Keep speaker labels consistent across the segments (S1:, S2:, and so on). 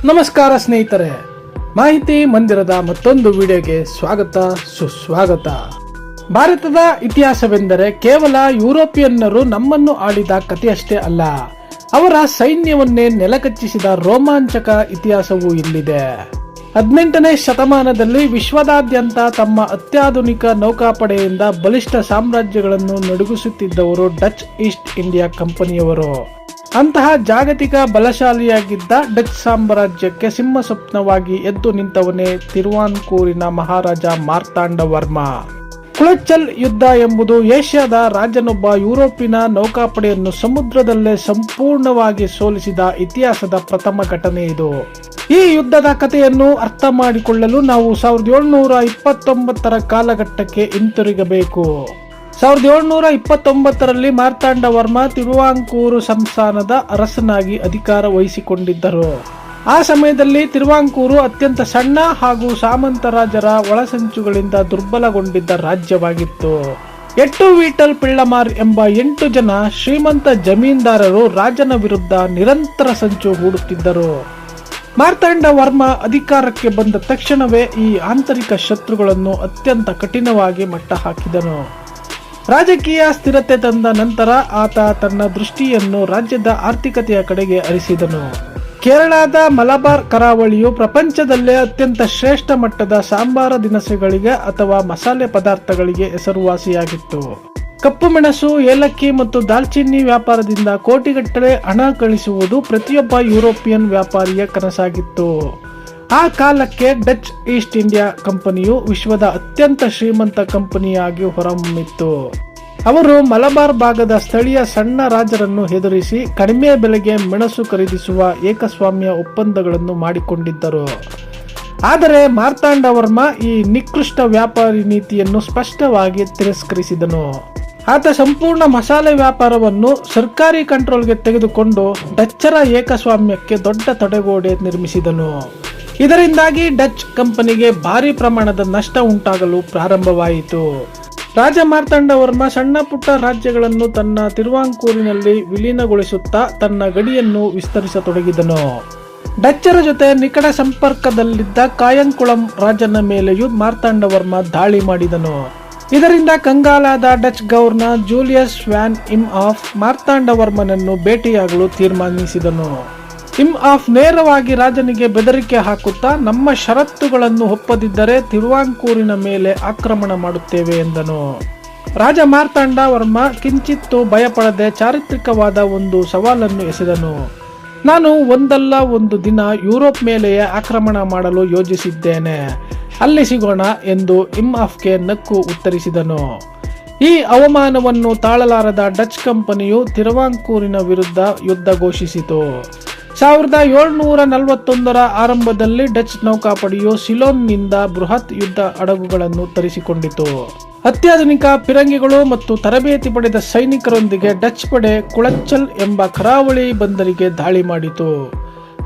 S1: ನಮಸ್ಕಾರ ಸ್ನೇಹಿತರೆ, ಮಾಹಿತಿ ಮಂದಿರದ ಮತ್ತೊಂದು ವಿಡಿಯೋಗೆ ಸ್ವಾಗತ ಸುಸ್ವಾಗತ. ಭಾರತದ ಇತಿಹಾಸವೆಂದರೆ ಕೇವಲ ಯುರೋಪಿಯನ್ನರು ನಮ್ಮನ್ನು ಆಳಿದ ಕಥೆಯಷ್ಟೇ ಅಲ್ಲ, ಅವರ ಸೈನ್ಯವನ್ನೇ ನೆಲಕಚ್ಚಿಸಿದ ರೋಮಾಂಚಕ ಇತಿಹಾಸವೂ ಇಲ್ಲಿದೆ. 18ನೇ ಶತಮಾನದಲ್ಲಿ ವಿಶ್ವದಾದ್ಯಂತ ತಮ್ಮ ಅತ್ಯಾಧುನಿಕ ನೌಕಾಪಡೆಯಿಂದ ಬಲಿಷ್ಠ ಸಾಮ್ರಾಜ್ಯಗಳನ್ನು ನಡುಗಿಸುತ್ತಿದ್ದವರು ಡಚ್ ಈಸ್ಟ್ ಇಂಡಿಯಾ ಕಂಪನಿಯವರು. ಅಂತಹ ಜಾಗತಿಕ ಬಲಶಾಲಿಯಾಗಿದ್ದ ಡಚ್ ಸಾಮ್ರಾಜ್ಯಕ್ಕೆ ಸಿಂಹ ಸ್ವಪ್ನವಾಗಿ ಎದ್ದು ನಿಂತವನೇ ತಿರುವಾನ್ಕೂರಿನ ಮಹಾರಾಜ ಮಾರ್ತಾಂಡವರ್ಮ. ಕುಳಚಲ್ ಯುದ್ಧ ಎಂಬುದು ಏಷ್ಯಾದ ರಾಜನೊಬ್ಬ ಯುರೋಪಿನ ನೌಕಾಪಡೆಯನ್ನು ಸಮುದ್ರದಲ್ಲೇ ಸಂಪೂರ್ಣವಾಗಿ ಸೋಲಿಸಿದ ಇತಿಹಾಸದ ಪ್ರಥಮ ಘಟನೆ ಇದು. ಈ ಯುದ್ಧದ ಕಥೆಯನ್ನು ಅರ್ಥ ಮಾಡಿಕೊಳ್ಳಲು ನಾವು 1729ರ ಕಾಲಘಟ್ಟಕ್ಕೆ ಹಿಂತಿರುಗಬೇಕು. 1729ರಲ್ಲಿ ಮಾರ್ತಾಂಡವರ್ಮ ತಿರುವಾಂಕೂರು ಸಂಸ್ಥಾನದ ಅರಸನಾಗಿ ಅಧಿಕಾರ ವಹಿಸಿಕೊಂಡಿದ್ದರು. ಆ ಸಮಯದಲ್ಲಿ ತಿರುವಾಂಕೂರು ಅತ್ಯಂತ ಸಣ್ಣ ಹಾಗೂ ಸಾಮಂತರಾಜರ ಒಳಸಂಚುಗಳಿಂದ ದುರ್ಬಲಗೊಂಡಿದ್ದ ರಾಜ್ಯವಾಗಿತ್ತು. ಎಟ್ಟು ವೀಟಲ್ ಪಿಳ್ಳಮಾರ್ ಎಂಬ 8 ಜನ ಶ್ರೀಮಂತ ಜಮೀನ್ದಾರರು ರಾಜನ ವಿರುದ್ಧ ನಿರಂತರ ಸಂಚು ಹೂಡುತ್ತಿದ್ದರು. ಮಾರ್ತಾಂಡವರ್ಮ ಅಧಿಕಾರಕ್ಕೆ ಬಂದ ತಕ್ಷಣವೇ ಈ ಆಂತರಿಕ ಶತ್ರುಗಳನ್ನು ಅತ್ಯಂತ ಕಠಿಣವಾಗಿ ಮಟ್ಟ ಹಾಕಿದನು. ರಾಜಕೀಯ ಸ್ಥಿರತೆ ತಂದ ನಂತರ ಆತ ತನ್ನ ದೃಷ್ಟಿಯನ್ನು ರಾಜ್ಯದ ಆರ್ಥಿಕತೆಯ ಕಡೆಗೆ ಹರಿಸಿದನು. ಕೇರಳದ ಮಲಬಾರ್ ಕರಾವಳಿಯು ಪ್ರಪಂಚದಲ್ಲೇ ಅತ್ಯಂತ ಶ್ರೇಷ್ಠ ಮಟ್ಟದ ಸಾಂಬಾರ ದಿನಸುಗಳಿಗೆ ಅಥವಾ ಮಸಾಲೆ ಪದಾರ್ಥಗಳಿಗೆ ಹೆಸರುವಾಸಿಯಾಗಿತ್ತು. ಕಪ್ಪು ಮೆಣಸು, ಏಲಕ್ಕಿ ಮತ್ತು ದಾಲ್ಚಿನ್ನಿ ವ್ಯಾಪಾರದಿಂದ ಕೋಟಿಗಟ್ಟಲೆ ಹಣ ಗಳಿಸುವುದು ಪ್ರತಿಯೊಬ್ಬ ಯುರೋಪಿಯನ್ ವ್ಯಾಪಾರಿಯ ಕನಸಾಗಿತ್ತು. ಆ ಕಾಲಕ್ಕೆ ಡಚ್ ಈಸ್ಟ್ ಇಂಡಿಯಾ ಕಂಪನಿಯು ವಿಶ್ವದ ಅತ್ಯಂತ ಶ್ರೀಮಂತ ಕಂಪನಿಯಾಗಿ ಹೊರಹೊಮ್ಮಿತ್ತು. ಅವರು ಮಲಬಾರ್ ಭಾಗದ ಸ್ಥಳೀಯ ಸಣ್ಣ ರಾಜರನ್ನು ಹೆದರಿಸಿ ಕಡಿಮೆ ಬೆಲೆಗೆ ಮೆಣಸು ಖರೀದಿಸುವ ಏಕಸ್ವಾಮ್ಯ ಒಪ್ಪಂದಗಳನ್ನು ಮಾಡಿಕೊಂಡಿದ್ದರು. ಆದರೆ ಮಾರ್ತಾಂಡವರ್ಮ ಈ ನಿಕೃಷ್ಟ ವ್ಯಾಪಾರಿ ನೀತಿಯನ್ನು ಸ್ಪಷ್ಟವಾಗಿ ತಿರಸ್ಕರಿಸಿದನು. ಆತ ಸಂಪೂರ್ಣ ಮಸಾಲೆ ವ್ಯಾಪಾರವನ್ನು ಸರ್ಕಾರಿ ಕಂಟ್ರೋಲ್ಗೆ ತೆಗೆದುಕೊಂಡು ಡಚ್ಚರ ಏಕಸ್ವಾಮ್ಯಕ್ಕೆ ದೊಡ್ಡ ತಡೆಗೋಡೆ ನಿರ್ಮಿಸಿದನು. ಇದರಿಂದಾಗಿ ಡಚ್ ಕಂಪನಿಗೆ ಭಾರಿ ಪ್ರಮಾಣದ ನಷ್ಟ ಉಂಟಾಗಲು ಪ್ರಾರಂಭವಾಯಿತು. ರಾಜ ಮಾರ್ತಾಂಡವರ್ಮ ಸಣ್ಣ ಪುಟ್ಟ ರಾಜ್ಯಗಳನ್ನು ತನ್ನ ತಿರುವಾಂಕೂರಿನಲ್ಲಿ ವಿಲೀನಗೊಳಿಸುತ್ತಾ ತನ್ನ ಗಡಿಯನ್ನು ವಿಸ್ತರಿಸತೊಡಗಿದನು. ಡಚ್ಚರ ಜೊತೆ ನಿಕಟ ಸಂಪರ್ಕದಲ್ಲಿದ್ದ ಕಾಯಂಕುಳಂ ರಾಜನ ಮೇಲೆಯೂ ಮಾರ್ತಾಂಡವರ್ಮ ದಾಳಿ ಮಾಡಿದನು. ಇದರಿಂದ ಕಂಗಾಲಾದ Dutch governor Julius van him of ಮಾರ್ತಾಂಡವರ್ಮನನ್ನು ಭೇಟಿಯಾಗಲು ತೀರ್ಮಾನಿಸಿದನು. ಇಮ್ ಆಫ್ ನೇರವಾಗಿ ರಾಜನಿಗೆ ಬೆದರಿಕೆ ಹಾಕುತ್ತಾ, ನಮ್ಮ ಷರತ್ತುಗಳನ್ನು ಒಪ್ಪದಿದ್ದರೆ ತಿರುವಾಂಕೂರಿನ ಮೇಲೆ ಆಕ್ರಮಣ ಮಾಡುತ್ತೇವೆ ಎಂದನು. ರಾಜ ಮಾರ್ತಾಂಡವರ್ಮ ಕಿಂಚಿತ್ತೂ ಭಯಪಡದೆ ಚಾರಿತ್ರಿಕವಾದ ಒಂದು ಸವಾಲನ್ನು ಎಸೆದನು. ನಾನು ಒಂದಲ್ಲ ಒಂದು ದಿನ ಯುರೋಪ್ ಮೇಲೆಯೇ ಆಕ್ರಮಣ ಮಾಡಲು ಯೋಜಿಸಿದ್ದೇನೆ, ಅಲ್ಲಿ ಸಿಗೋಣ ಎಂದು ಇಮ್ ಆಫ್ಗೆ ನಕ್ಕು ಉತ್ತರಿಸಿದನು. ಈ ಅವಮಾನವನ್ನು ತಾಳಲಾರದ ಡಚ್ ಕಂಪನಿಯು ತಿರುವಾಂಕೂರಿನ ವಿರುದ್ಧ ಯುದ್ಧ ಘೋಷಿಸಿತು. 1741ರ ಆರಂಭದಲ್ಲಿ ಡಚ್ ನೌಕಾಪಡೆಯು ಸಿಲೋನ್ನಿಂದ ಬೃಹತ್ ಯುದ್ಧ ಹಡಗುಗಳನ್ನು ತರಿಸಿಕೊಂಡಿತು. ಅತ್ಯಾಧುನಿಕ ಫಿರಂಗಿಗಳು ಮತ್ತು ತರಬೇತಿ ಪಡೆದ ಸೈನಿಕರೊಂದಿಗೆ ಡಚ್ ಪಡೆ ಕುಳಚಲ್ ಎಂಬ ಕರಾವಳಿ ಬಂದರಿಗೆ ದಾಳಿ ಮಾಡಿತು.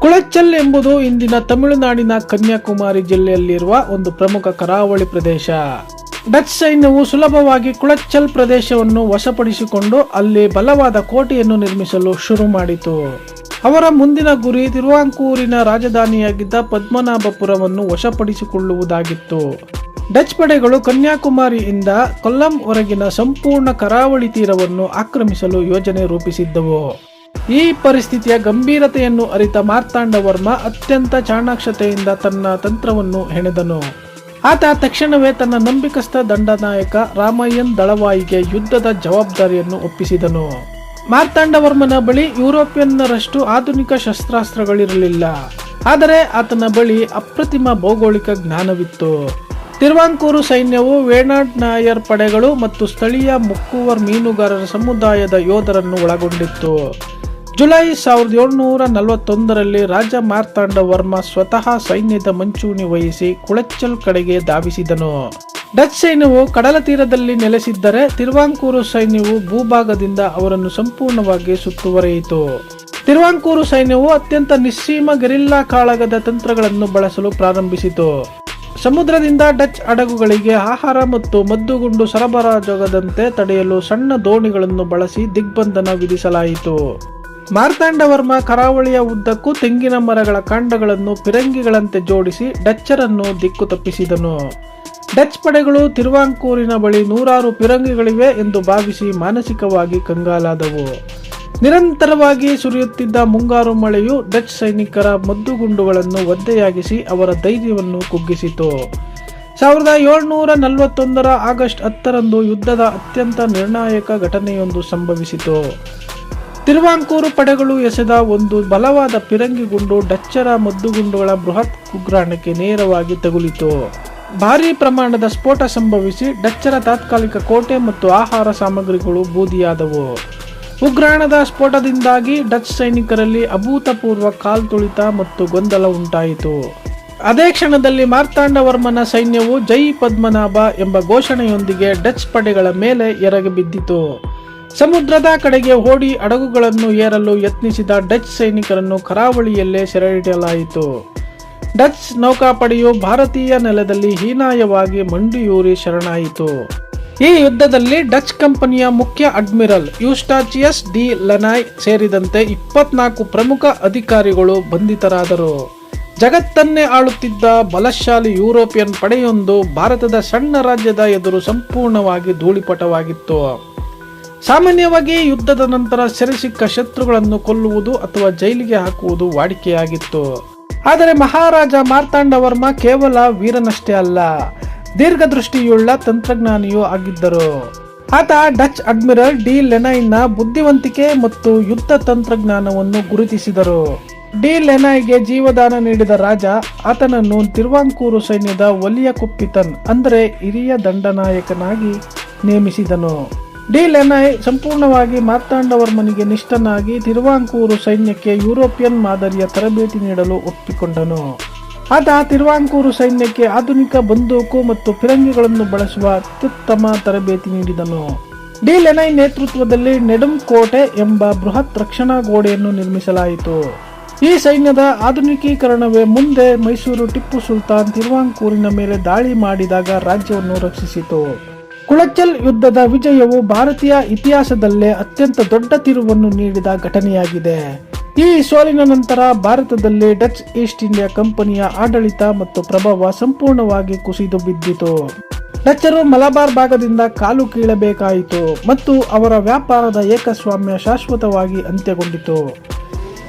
S1: ಕುಳಚಲ್ ಎಂಬುದು ಇಂದಿನ ತಮಿಳುನಾಡಿನ ಕನ್ಯಾಕುಮಾರಿ ಜಿಲ್ಲೆಯಲ್ಲಿರುವ ಒಂದು ಪ್ರಮುಖ ಕರಾವಳಿ ಪ್ರದೇಶ. ಡಚ್ ಸೈನ್ಯವು ಸುಲಭವಾಗಿ ಕುಳಚಲ್ ಪ್ರದೇಶವನ್ನು ವಶಪಡಿಸಿಕೊಂಡು ಅಲ್ಲಿ ಬಲವಾದ ಕೋಟೆಯನ್ನು ನಿರ್ಮಿಸಲು ಶುರು ಮಾಡಿತು. ಅವರ ಮುಂದಿನ ಗುರಿ ತಿರುವಾಂಕೂರಿನ ರಾಜಧಾನಿಯಾಗಿದ್ದ ಪದ್ಮನಾಭಪುರವನ್ನು ವಶಪಡಿಸಿಕೊಳ್ಳುವುದಾಗಿತ್ತು. ಡಚ್ ಪಡೆಗಳು ಕನ್ಯಾಕುಮಾರಿಯಿಂದ ಕೊಲ್ಲಂವರೆಗಿನ ಸಂಪೂರ್ಣ ಕರಾವಳಿ ತೀರವನ್ನು ಆಕ್ರಮಿಸಲು ಯೋಜನೆ ರೂಪಿಸಿದ್ದವು. ಈ ಪರಿಸ್ಥಿತಿಯ ಗಂಭೀರತೆಯನ್ನು ಅರಿತ ಮಾರ್ತಾಂಡವರ್ಮ ಅತ್ಯಂತ ಚಾಣಾಕ್ಷತೆಯಿಂದ ತನ್ನ ತಂತ್ರವನ್ನು ಹೆಣೆದನು. ಆತ ತಕ್ಷಣವೇ ತನ್ನ ನಂಬಿಕಸ್ಥ ದಂಡನಾಯಕ ರಾಮಯ್ಯನ್ ದಳವಾಯಿಗೆ ಯುದ್ಧದ ಜವಾಬ್ದಾರಿಯನ್ನು ಒಪ್ಪಿಸಿದನು. ಮಾರ್ತಾಂಡವರ್ಮನ ಬಳಿ ಯುರೋಪಿಯನ್ನರಷ್ಟು ಆಧುನಿಕ ಶಸ್ತ್ರಾಸ್ತ್ರಗಳಿರಲಿಲ್ಲ, ಆದರೆ ಆತನ ಬಳಿ ಅಪ್ರತಿಮ ಭೌಗೋಳಿಕ ಜ್ಞಾನವಿತ್ತು. ತಿರುವಾಂಕೂರು ಸೈನ್ಯವು ವೇಣಾಡ್ ನಾಯರ್ ಪಡೆಗಳು ಮತ್ತು ಸ್ಥಳೀಯ ಮುಕ್ಕುವರ್ ಮೀನುಗಾರರ ಸಮುದಾಯದ ಯೋಧರನ್ನು ಒಳಗೊಂಡಿತ್ತು. ಜುಲೈ 1741ರಲ್ಲಿ ರಾಜ ಮಾರ್ತಾಂಡವರ್ಮ ಸ್ವತಃ ಸೈನ್ಯದ ಮುಂಚೂಣಿ ವಹಿಸಿ ಕುಳಚಲ್ ಕಡೆಗೆ ಧಾವಿಸಿದನು. ಡಚ್ ಸೈನ್ಯವು ಕಡಲ ತೀರದಲ್ಲಿ ನೆಲೆಸಿದ್ದರೆ ತಿರುವಾಂಕೂರು ಸೈನ್ಯವು ಭೂಭಾಗದಿಂದ ಅವರನ್ನು ಸಂಪೂರ್ಣವಾಗಿ ಸುತ್ತುವರಿಯಿತು. ತಿರುವಾಂಕೂರು ಸೈನ್ಯವು ಅತ್ಯಂತ ನಿಸ್ಸೀಮ ಗೆರಿಲ್ಲಾ ಕಾಳಗದ ತಂತ್ರಗಳನ್ನು ಬಳಸಲು ಪ್ರಾರಂಭಿಸಿತು. ಸಮುದ್ರದಿಂದ ಡಚ್ ಹಡಗುಗಳಿಗೆ ಆಹಾರ ಮತ್ತು ಮದ್ದುಗುಂಡು ಸರಬರಾಜಾಗದಂತೆ ತಡೆಯಲು ಸಣ್ಣ ದೋಣಿಗಳನ್ನು ಬಳಸಿ ದಿಗ್ಬಂಧನ ವಿಧಿಸಲಾಯಿತು. ಮಾರ್ತಾಂಡವರ್ಮ ಕರಾವಳಿಯ ಉದ್ದಕ್ಕೂ ತೆಂಗಿನ ಮರಗಳ ಕಾಂಡಗಳನ್ನು ಪಿರಂಗಿಗಳಂತೆ ಜೋಡಿಸಿ ಡಚ್ಚರನ್ನು ದಿಕ್ಕು ತಪ್ಪಿಸಿದನು. ಡಚ್ ಪಡೆಗಳು ತಿರುವಾಂಕೂರಿನ ಬಳಿ 100 ಪಿರಂಗಿಗಳಿವೆ ಎಂದು ಭಾವಿಸಿ ಮಾನಸಿಕವಾಗಿ ಕಂಗಾಲಾದವು. ನಿರಂತರವಾಗಿ ಸುರಿಯುತ್ತಿದ್ದ ಮುಂಗಾರು ಮಳೆಯು ಡಚ್ ಸೈನಿಕರ ಮದ್ದುಗುಂಡುಗಳನ್ನು ಒದ್ದೆಯಾಗಿಸಿ ಅವರ ಧೈರ್ಯವನ್ನು ಕುಗ್ಗಿಸಿತು. 1741 ಆಗಸ್ಟ್ 10ರಂದು ಯುದ್ಧದ ಅತ್ಯಂತ ನಿರ್ಣಾಯಕ ಘಟನೆಯೊಂದು ಸಂಭವಿಸಿತು. ತಿರುವಾಂಕೂರು ಪಡೆಗಳು ಎಸೆದ ಒಂದು ಬಲವಾದ ಪಿರಂಗಿ ಗುಂಡು ಡಚ್ಚರ ಮದ್ದುಗುಂಡುಗಳ ಬೃಹತ್ ಉಗ್ರಾಣಕ್ಕೆ ನೇರವಾಗಿ ತಗುಲಿತು. ಭಾರೀ ಪ್ರಮಾಣದ ಸ್ಫೋಟ ಸಂಭವಿಸಿ ಡಚ್ಚರ ತಾತ್ಕಾಲಿಕ ಕೋಟೆ ಮತ್ತು ಆಹಾರ ಸಾಮಗ್ರಿಗಳು ಬೂದಿಯಾದವು. ಉಗ್ರಾಣದ ಸ್ಫೋಟದಿಂದಾಗಿ ಡಚ್ ಸೈನಿಕರಲ್ಲಿ ಅಭೂತಪೂರ್ವ ಕಾಲ್ತುಳಿತ ಮತ್ತು ಗೊಂದಲ ಉಂಟಾಯಿತು. ಅದೇ ಕ್ಷಣದಲ್ಲಿ ಮಾರ್ತಾಂಡವರ್ಮನ ಸೈನ್ಯವು ಜೈ ಪದ್ಮನಾಭ ಎಂಬ ಘೋಷಣೆಯೊಂದಿಗೆ ಡಚ್ ಪಡೆಗಳ ಮೇಲೆ ಎರಗಿ ಬಿದ್ದಿತು. ಸಮುದ್ರದ ಕಡೆಗೆ ಓಡಿ ಹಡಗುಗಳನ್ನು ಏರಲು ಯತ್ನಿಸಿದ ಡಚ್ ಸೈನಿಕರನ್ನು ಕರಾವಳಿಯಲ್ಲೇ ಸೆರೆಹಿಡಿಯಲಾಯಿತು. ಡಚ್ ನೌಕಾಪಡೆಯು ಭಾರತೀಯ ನೆಲದಲ್ಲಿ ಹೀನಾಯವಾಗಿ ಮಂಡಿಯೂರಿ ಶರಣಾಯಿತು. ಈ ಯುದ್ಧದಲ್ಲಿ ಡಚ್ ಕಂಪನಿಯ ಮುಖ್ಯ ಅಡ್ಮಿರಲ್ ಯೂಸ್ಟಾಚಿಯಸ್ ಡಿ ಲನಾಯ್ ಸೇರಿದಂತೆ 24 ಪ್ರಮುಖ ಅಧಿಕಾರಿಗಳು ಬಂಧಿತರಾದರು. ಜಗತ್ತನ್ನೇ ಆಳುತ್ತಿದ್ದ ಬಲಶಾಲಿ ಯುರೋಪಿಯನ್ ಪಡೆಯೊಂದು ಭಾರತದ ಸಣ್ಣ ರಾಜ್ಯದ ಎದುರು ಸಂಪೂರ್ಣವಾಗಿ ಧೂಳಿಪಟವಾಗಿತ್ತು. ಸಾಮಾನ್ಯವಾಗಿ ಯುದ್ಧದ ನಂತರ ಸೆರೆಸಿಕ್ಕ ಶತ್ರುಗಳನ್ನು ಕೊಲ್ಲುವುದು ಅಥವಾ ಜೈಲಿಗೆ ಹಾಕುವುದು ವಾಡಿಕೆಯಾಗಿತ್ತು. ಆದರೆ ಮಹಾರಾಜ ಮಾರ್ತಾಂಡವರ್ಮ ಕೇವಲ ವೀರನಷ್ಟೇ ಅಲ್ಲ, ದೀರ್ಘದೃಷ್ಟಿಯುಳ್ಳ ತಂತ್ರಜ್ಞಾನಿಯೂ ಆಗಿದ್ದರು. ಆತ ಡಚ್ ಅಡ್ಮಿರಲ್ ಡಿ ಲೆನೈನ್ನ ಬುದ್ಧಿವಂತಿಕೆ ಮತ್ತು ಯುದ್ಧ ತಂತ್ರಜ್ಞಾನವನ್ನು ಗುರುತಿಸಿದರು. ಡಿ ಲೆನೈಗೆ ಜೀವದಾನ ನೀಡಿದ ರಾಜ ಆತನನ್ನು ತಿರುವಾಂಕೂರು ಸೈನ್ಯದ ಒಲಿಯ ಕುಪ್ಪಿತನ್ ಅಂದರೆ ಹಿರಿಯ ದಂಡನಾಯಕನಾಗಿ ನೇಮಿಸಿದನು. ಡಿ ಲೆನೈ ಸಂಪೂರ್ಣವಾಗಿ ಮಾರ್ತಾಂಡವರ್ಮನಿಗೆ ನಿಷ್ಠನಾಗಿ ತಿರುವಾಂಕೂರು ಸೈನ್ಯಕ್ಕೆ ಯುರೋಪಿಯನ್ ಮಾದರಿಯ ತರಬೇತಿ ನೀಡಲು ಒಪ್ಪಿಕೊಂಡನು. ಆತ ತಿರುವಾಂಕೂರು ಸೈನ್ಯಕ್ಕೆ ಆಧುನಿಕ ಬಂದೂಕು ಮತ್ತು ಪಿರಂಗಿಗಳನ್ನು ಬಳಸುವ ಅತ್ಯುತ್ತಮ ತರಬೇತಿ ನೀಡಿದನು. ಡಿ ಲೆನೈ ನೇತೃತ್ವದಲ್ಲಿ ನೆಡುಂ ಕೋಟೆ ಎಂಬ ಬೃಹತ್ ರಕ್ಷಣಾ ಗೋಡೆಯನ್ನು ನಿರ್ಮಿಸಲಾಯಿತು. ಈ ಸೈನ್ಯದ ಆಧುನಿಕೀಕರಣವೇ ಮುಂದೆ ಮೈಸೂರು ಟಿಪ್ಪು ಸುಲ್ತಾನ್ ತಿರುವಾಂಕೂರಿನ ಮೇಲೆ ದಾಳಿ ಮಾಡಿದಾಗ ರಾಜ್ಯವನ್ನು ರಕ್ಷಿಸಿತು. ಕುಳಚಲ್ ಯುದ್ಧದ ವಿಜಯವು ಭಾರತೀಯ ಇತಿಹಾಸದಲ್ಲೇ ಅತ್ಯಂತ ದೊಡ್ಡ ತಿರುವನ್ನು ನೀಡಿದ ಘಟನೆಯಾಗಿದೆ. ಈ ಸೋಲಿನ ನಂತರ ಭಾರತದಲ್ಲಿ ಡಚ್ ಈಸ್ಟ್ ಇಂಡಿಯಾ ಕಂಪನಿಯ ಆಡಳಿತ ಮತ್ತು ಪ್ರಭಾವ ಸಂಪೂರ್ಣವಾಗಿ ಕುಸಿದು ಬಿದ್ದಿತು. ಡಚ್ಚರು ಮಲಬಾರ್ ಭಾಗದಿಂದ ಕಾಲು ಕೀಳಬೇಕಾಯಿತು ಮತ್ತು ಅವರ ವ್ಯಾಪಾರದ ಏಕಸ್ವಾಮ್ಯ ಶಾಶ್ವತವಾಗಿ ಅಂತ್ಯಗೊಂಡಿತು.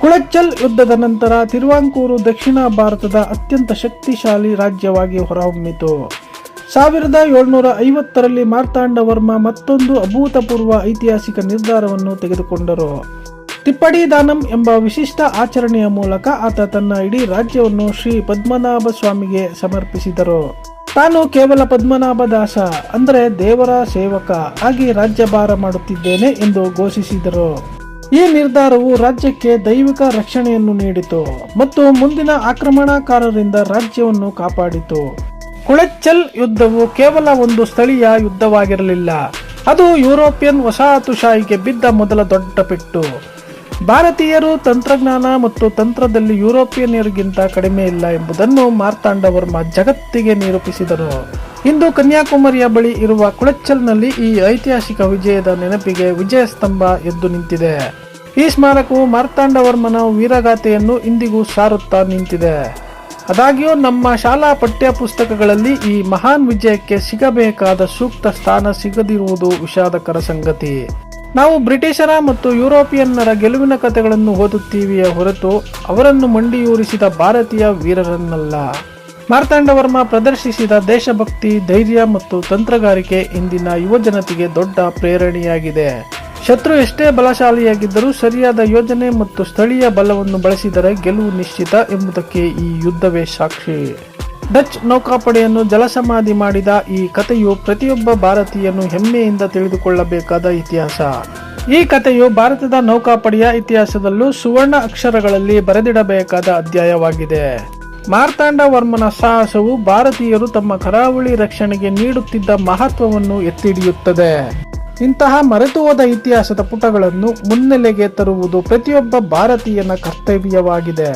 S1: ಕುಳಚಲ್ ಯುದ್ಧದ ನಂತರ ತಿರುವಾಂಕೂರು ದಕ್ಷಿಣ ಭಾರತದ ಅತ್ಯಂತ ಶಕ್ತಿಶಾಲಿ ರಾಜ್ಯವಾಗಿ ಹೊರಹೊಮ್ಮಿತು. 1750ರಲ್ಲಿ ಮಾರ್ತಾಂಡವರ್ಮ ಮತ್ತೊಂದು ಅಭೂತಪೂರ್ವ ಐತಿಹಾಸಿಕ ನಿರ್ಧಾರವನ್ನು ತೆಗೆದುಕೊಂಡರು. ತಿಪ್ಪಡಿದಾನಂ ಎಂಬ ವಿಶಿಷ್ಟ ಆಚರಣೆಯ ಮೂಲಕ ಆತ ತನ್ನ ಇಡೀ ರಾಜ್ಯವನ್ನು ಶ್ರೀ ಪದ್ಮನಾಭ ಸ್ವಾಮಿಗೆ ಸಮರ್ಪಿಸಿದರು. ತಾನು ಕೇವಲ ಪದ್ಮನಾಭ ದಾಸ ಅಂದರೆ ದೇವರ ಸೇವಕ ಆಗಿ ರಾಜ್ಯಭಾರ ಮಾಡುತ್ತಿದ್ದೇನೆ ಎಂದು ಘೋಷಿಸಿದರು. ಈ ನಿರ್ಧಾರವು ರಾಜ್ಯಕ್ಕೆ ದೈವಿಕ ರಕ್ಷಣೆಯನ್ನು ನೀಡಿತು ಮತ್ತು ಮುಂದಿನ ಆಕ್ರಮಣಕಾರರಿಂದ ರಾಜ್ಯವನ್ನು ಕಾಪಾಡಿತು. ಕುಳಚಲ್ ಯುದ್ಧವು ಕೇವಲ ಒಂದು ಸ್ಥಳೀಯ ಯುದ್ಧವಾಗಿರಲಿಲ್ಲ, ಅದು ಯುರೋಪಿಯನ್ ವಸಾಹತುಶಾಹಿಗೆ ಬಿದ್ದ ಮೊದಲ ದೊಡ್ಡ ಪೆಟ್ಟು. ಭಾರತೀಯರು ತಂತ್ರಜ್ಞಾನ ಮತ್ತು ತಂತ್ರದಲ್ಲಿ ಯುರೋಪಿಯನ್ನರಿಗಿಂತ ಕಡಿಮೆ ಇಲ್ಲ ಎಂಬುದನ್ನು ಮಾರ್ತಾಂಡವರ್ಮ ಜಗತ್ತಿಗೆ ನಿರೂಪಿಸಿದರು. ಇಂದು ಕನ್ಯಾಕುಮಾರಿಯ ಬಳಿ ಇರುವ ಕುಳಚಲ್ನಲ್ಲಿ ಈ ಐತಿಹಾಸಿಕ ವಿಜಯದ ನೆನಪಿಗೆ ವಿಜಯ ಸ್ತಂಭ ಎದ್ದು ನಿಂತಿದೆ. ಈ ಸ್ಮಾರಕವು ಮಾರ್ತಾಂಡವರ್ಮನ ವೀರಗಾಥೆಯನ್ನು ಇಂದಿಗೂ ಸಾರುತ್ತಾ ನಿಂತಿದೆ. ಆದಾಗ್ಯೂ ನಮ್ಮ ಶಾಲಾ ಪಠ್ಯ ಪುಸ್ತಕಗಳಲ್ಲಿ ಈ ಮಹಾನ್ ವಿಜಯಕ್ಕೆ ಸಿಗಬೇಕಾದ ಸೂಕ್ತ ಸ್ಥಾನ ಸಿಗದಿರುವುದು ವಿಷಾದಕರ ಸಂಗತಿ. ನಾವು ಬ್ರಿಟಿಷರ ಮತ್ತು ಯುರೋಪಿಯನ್ನರ ಗೆಲುವಿನ ಕಥೆಗಳನ್ನು ಓದುತ್ತೀವಿಯೇ ಹೊರತು ಅವರನ್ನು ಮಂಡಿಯೂರಿಸಿದ ಭಾರತೀಯ ವೀರರನ್ನಲ್ಲ. ಮಾರ್ತಾಂಡವರ್ಮ ಪ್ರದರ್ಶಿಸಿದ ದೇಶಭಕ್ತಿ, ಧೈರ್ಯ ಮತ್ತು ತಂತ್ರಗಾರಿಕೆ ಇಂದಿನ ಯುವಜನತೆಗೆ ದೊಡ್ಡ ಪ್ರೇರಣೆಯಾಗಿದೆ. ಶತ್ರು ಎಷ್ಟೇ ಬಲಶಾಲಿಯಾಗಿದ್ದರೂ ಸರಿಯಾದ ಯೋಜನೆ ಮತ್ತು ಸ್ಥಳೀಯ ಬಲವನ್ನು ಬಳಸಿದರೆ ಗೆಲುವು ನಿಶ್ಚಿತ ಎಂಬುದಕ್ಕೆ ಈ ಯುದ್ಧವೇ ಸಾಕ್ಷಿ. ಡಚ್ ನೌಕಾಪಡೆಯನ್ನು ಜಲಸಮಾಧಿ ಮಾಡಿದ ಈ ಕಥೆಯು ಪ್ರತಿಯೊಬ್ಬ ಭಾರತೀಯನು ಹೆಮ್ಮೆಯಿಂದ ತಿಳಿದುಕೊಳ್ಳಬೇಕಾದ ಇತಿಹಾಸ. ಈ ಕಥೆಯು ಭಾರತದ ನೌಕಾಪಡೆಯ ಇತಿಹಾಸದಲ್ಲೂ ಸುವರ್ಣ ಅಕ್ಷರಗಳಲ್ಲಿ ಬರೆದಿಡಬೇಕಾದ ಅಧ್ಯಾಯವಾಗಿದೆ. ಮಾರ್ತಾಂಡವರ್ಮನ ಸಾಹಸವು ಭಾರತೀಯರು ತಮ್ಮ ಕರಾವಳಿ ರಕ್ಷಣೆಗೆ ನೀಡುತ್ತಿದ್ದ ಮಹತ್ವವನ್ನು ಎತ್ತಿಡಿಯುತ್ತದೆ. ಇಂತಹ ಮರೆತು ಹೋದ ಇತಿಹಾಸದ ಪುಟಗಳನ್ನು ಮುನ್ನೆಲೆಗೆ ತರುವುದು ಪ್ರತಿಯೊಬ್ಬ ಭಾರತೀಯನ ಕರ್ತವ್ಯವಾಗಿದೆ.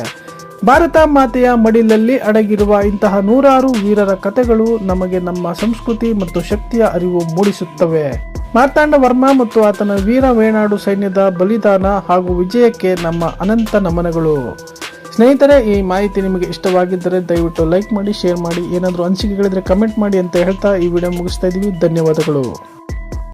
S1: ಭಾರತ ಮಾತೆಯ ಮಡಿಲಲ್ಲಿ ಅಡಗಿರುವ ಇಂತಹ ನೂರಾರು ವೀರರ ಕಥೆಗಳು ನಮಗೆ ನಮ್ಮ ಸಂಸ್ಕೃತಿ ಮತ್ತು ಶಕ್ತಿಯ ಅರಿವು ಮೂಡಿಸುತ್ತವೆ. ಮಾರ್ತಾಂಡ ವರ್ಮ ಮತ್ತು ಆತನ ವೀರ ವೇಣಾಡು ಸೈನ್ಯದ ಬಲಿದಾನ ಹಾಗೂ ವಿಜಯಕ್ಕೆ ನಮ್ಮ ಅನಂತ ನಮನಗಳು. ಸ್ನೇಹಿತರೆ, ಈ ಮಾಹಿತಿ ನಿಮಗೆ ಇಷ್ಟವಾಗಿದ್ದರೆ ದಯವಿಟ್ಟು ಲೈಕ್ ಮಾಡಿ, ಶೇರ್ ಮಾಡಿ, ಏನಾದರೂ ಅನಿಸಿಕೆಗಳಿದ್ರೆ ಕಮೆಂಟ್ ಮಾಡಿ ಅಂತ ಹೇಳ್ತಾ ಈ ವಿಡಿಯೋ ಮುಗಿಸ್ತಾ ಇದ್ದೀವಿ. ಧನ್ಯವಾದಗಳು.